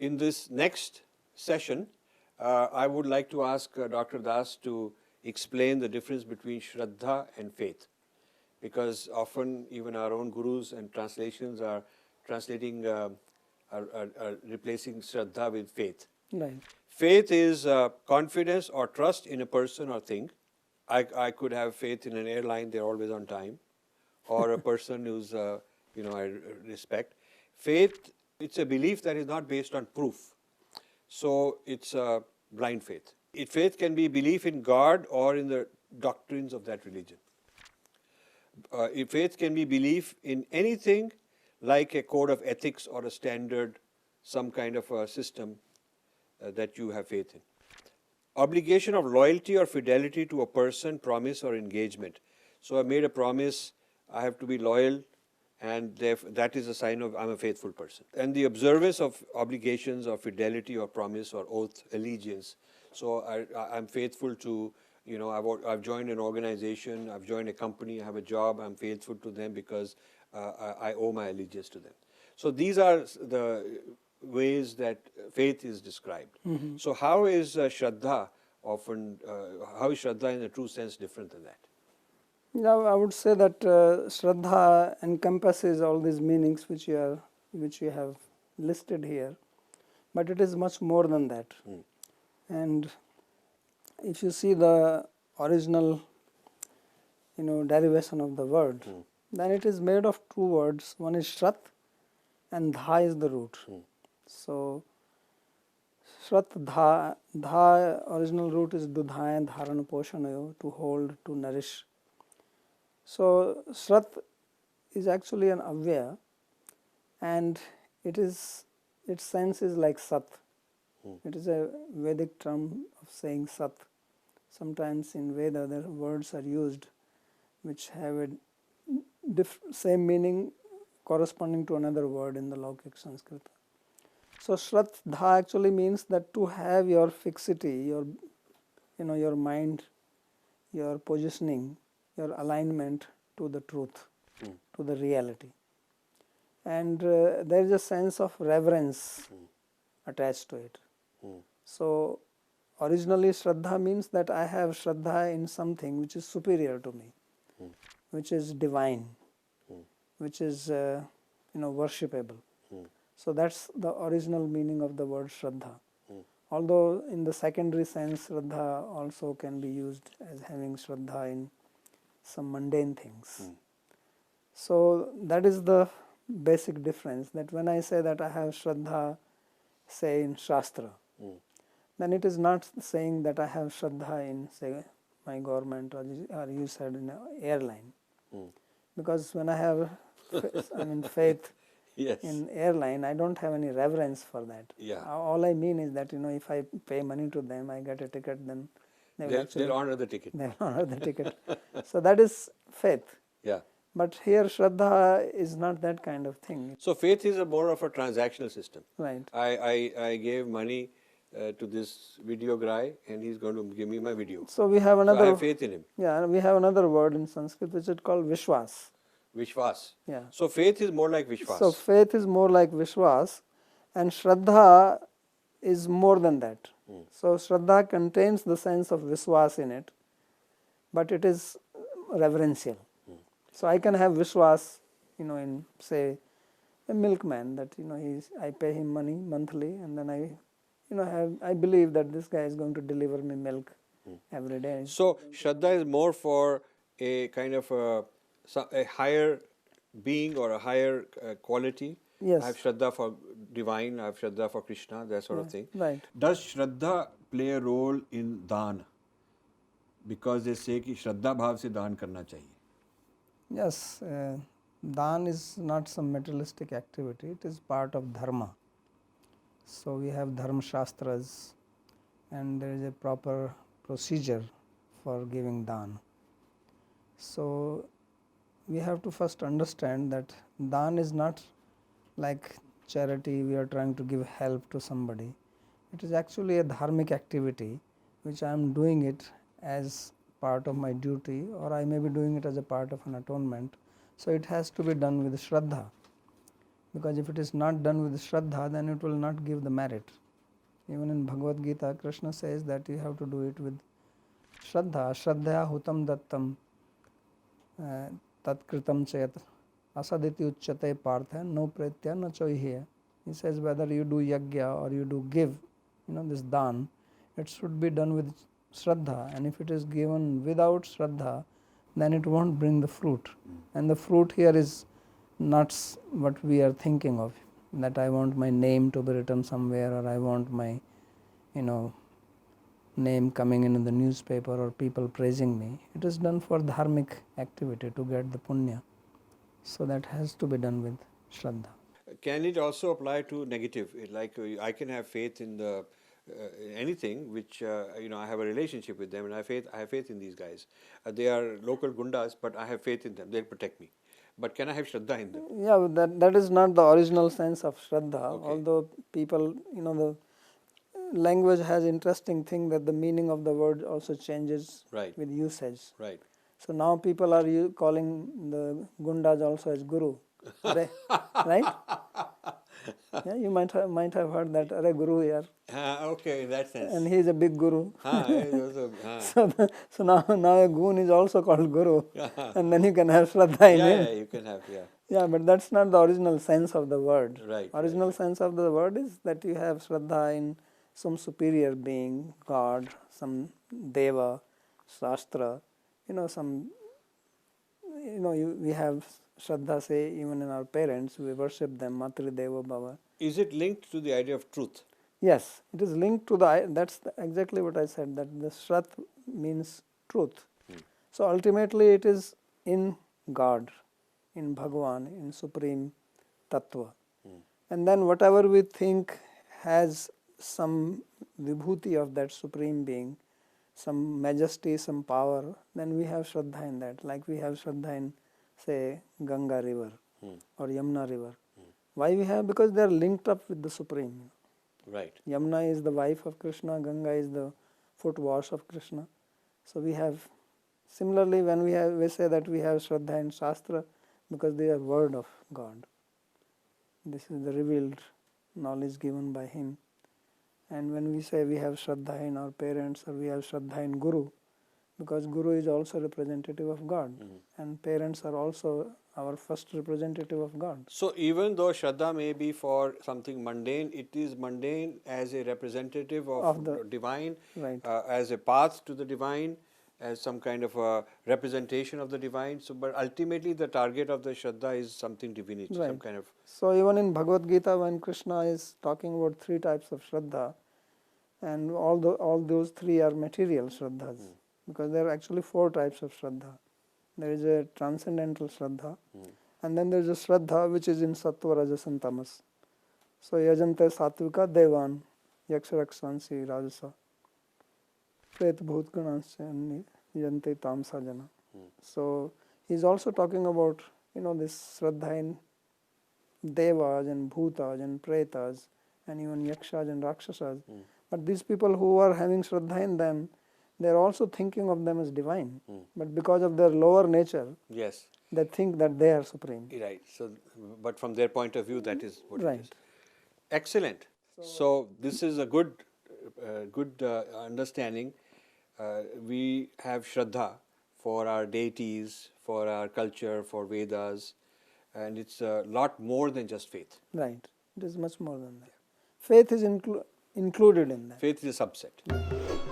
In this next session, I would like to ask Dr. Das to explain the difference between Shraddha and faith, because often even our own gurus and translations are translating, are replacing Shraddha with faith. Right. Faith is confidence or trust in a person or thing. I could have faith in an airline, they're always on time, or a person who's, I respect. Faith, it's a belief that is not based on proof. So it's a blind faith. Faith can be belief in God or in the doctrines of that religion. Faith can be belief in anything like a code of ethics or a standard, some kind of a system that you have faith in. Obligation of loyalty or fidelity to a person, promise or engagement. So I made a promise, I have to be loyal, and that is a sign of I'm a faithful person. And the observance of obligations or fidelity or promise or oath, allegiance. So I'm faithful to, I've joined an organization, I've joined a company, I have a job, I'm faithful to them because I owe my allegiance to them. So these are the ways that faith is described. Mm-hmm. So how is Shraddha how is Shraddha in a true sense different than that? Now, I would say that Shraddha encompasses all these meanings which you have listed here, but it is much more than that. And if you see the original, derivation of the word, then it is made of two words. One is Shrat, and Dha is the root. So Shrat Dha, original root is Dudhayan Dharana Poshanayo, to hold, to nourish. So Shrat is actually an Avyaya, and its sense is like Sat. It is a Vedic term of saying Sat. Sometimes in Veda the words are used which have a same meaning corresponding to another word in the Laukik Sanskrit. So Shrat Dha actually means that to have your fixity, your mind, your positioning, your alignment to the truth, to the reality. And there is a sense of reverence attached to it. So originally Shraddha means that I have Shraddha in something which is superior to me, which is divine, which is worshipable. So that's the original meaning of the word Shraddha. Although in the secondary sense Shraddha also can be used as having Shraddha in some mundane things. So that is the basic difference, that when I say that I have Shraddha, say in Shastra, then it is not saying that I have Shraddha in, say, my government, or you said in an airline. Because when I have faith Yes. in airline, I don't have any reverence for that. Yeah. All I mean is that if I pay money to them, I get a ticket, then they'll honor the ticket. They'll honor the ticket. So that is faith. Yeah. But here Shraddha is not that kind of thing. So faith is more of a transactional system. Right. I gave money to this video guy, and he's going to give me my video. So we have another. So I have faith in him. Yeah, we have another word in Sanskrit which is called Vishwas. Vishwas. Yeah. So faith is more like Vishwas. So faith is more like Vishwas, and Shraddha is more than that. So Shraddha contains the sense of Vishwas in it, but it is reverential. So I can have Vishwas, in, say, a milkman, that I pay him money monthly, and then I believe that this guy is going to deliver me milk every day. So Shraddha is more for a kind of a higher being or a higher quality. Yes. I have Shraddha for divine, I have Shraddha for Krishna, that sort of thing. Right. Does Shraddha play a role in Dhan? Because they say कि Shraddha bhav se Dhan karna chahiye. Yes, Dhan is not some materialistic activity, it is part of dharma. So we have dharma shastras, and there is a proper procedure for giving Dhan. So we have to first understand that Dhan is not like charity, we are trying to give help to somebody. It is actually a dharmic activity which I am doing it as part of my duty, or I may be doing it as a part of an atonement. So it has to be done with Shraddha. Because if it is not done with Shraddha, then it will not give the merit. Even in Bhagavad Gita, Krishna says that you have to do it with Shraddha. Shraddhaya hutam dattam tat kritam chayat asaditi uchyate partha no pretya no choihe. He says whether you do yagya or you do give, this Dhan, it should be done with Shraddha. And if it is given without Shraddha, then it won't bring the fruit. And the fruit here is not what we are thinking of, that I want my name to be written somewhere, or I want my, name coming in the newspaper, or people praising me. It is done for dharmic activity to get the punya. So that has to be done with Shraddha. Can it also apply to negative? Like I can have faith in the anything which I have a relationship with them, and I have faith in these guys. They are local gundas, but I have faith in them. They'll protect me. But can I have Shraddha in them? Yeah, that is not the original sense of Shraddha. Okay. Although people, the language has interesting thing that the meaning of the word also changes Right. with usage. Right. So now people are calling the gundas also as guru. Right? Yeah, you might have heard that, Are Guru here. Okay, in that sense. And he is a big guru. So now a goon is also called guru. And then you can have Shraddha in him. Yeah, you can have, Yeah, but that's not the original sense of the word. Right. Original sense of the word is that you have Shraddha in some superior being, God, some Deva, Shastra, we have Shraddha, say, even in our parents, we worship them, Matri Deva Bhava. Is it linked to the idea of truth? Yes, it is linked to that's exactly what I said, that the Shrat means truth. So ultimately it is in God, in Bhagavan, in Supreme Tattva. And then whatever we think has some vibhuti of that Supreme Being, some majesty, some power, then we have Shraddha in that. Like we have Shraddha in, say, Ganga river or Yamuna river. Why we have? Because they are linked up with the Supreme. Right. Yamuna is the wife of Krishna, Ganga is the foot wash of Krishna. So we have, similarly when we say that we have Shraddha in Shastra, because they are word of God. This is the revealed knowledge given by Him. And when we say we have Shraddha in our parents, or we have Shraddha in Guru, because Guru is also representative of God, and parents are also our first representative of God. So even though Shraddha may be for something mundane, it is mundane as a representative of the divine, right. As a path to the divine, as some kind of a representation of the divine. So, but ultimately the target of the Shraddha is something divinity, Right. some kind of... So even in Bhagavad Gita, when Krishna is talking about 3 types of Shraddha, and all those 3 are material Shraddhas, because there are actually 4 types of Shraddha. There is a transcendental Shraddha, and then there is a Shraddha which is in Sattva, Rajas and Tamas. So Yajante Satvika Devan, Yaksharaksansi Rajasa, Pret Bhut Ganasya Yajante Tamsa Jana. So he is also talking about, this Shraddha in Devas and Bhutas and Pretas and even Yakshas and Rakshasas. But these people who are having Shraddha in them, they are also thinking of them as divine. But because of their lower nature, Yes. they think that they are supreme. Right. So, but from their point of view, that is what Right. it is. Excellent. So this is a good understanding. We have Shraddha for our deities, for our culture, for Vedas, and it's a lot more than just faith. Right. It is much more than that. Faith is included in that. Faith is a subset.